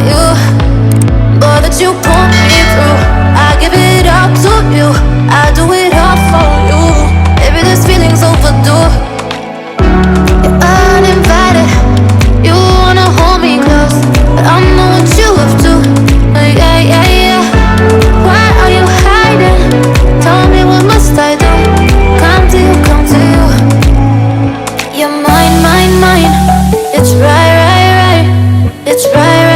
you, boy, that you pull me through. I give it all to you, I do it all for you. Baby, this feeling's overdue. You're uninvited, you wanna hold me close, but I know what you have to. Yeah, yeah, yeah. Why are you hiding? Tell me, what must I do? Come to you, come to you. You're mine, mine, mine. It's right, right, right. It's right, right.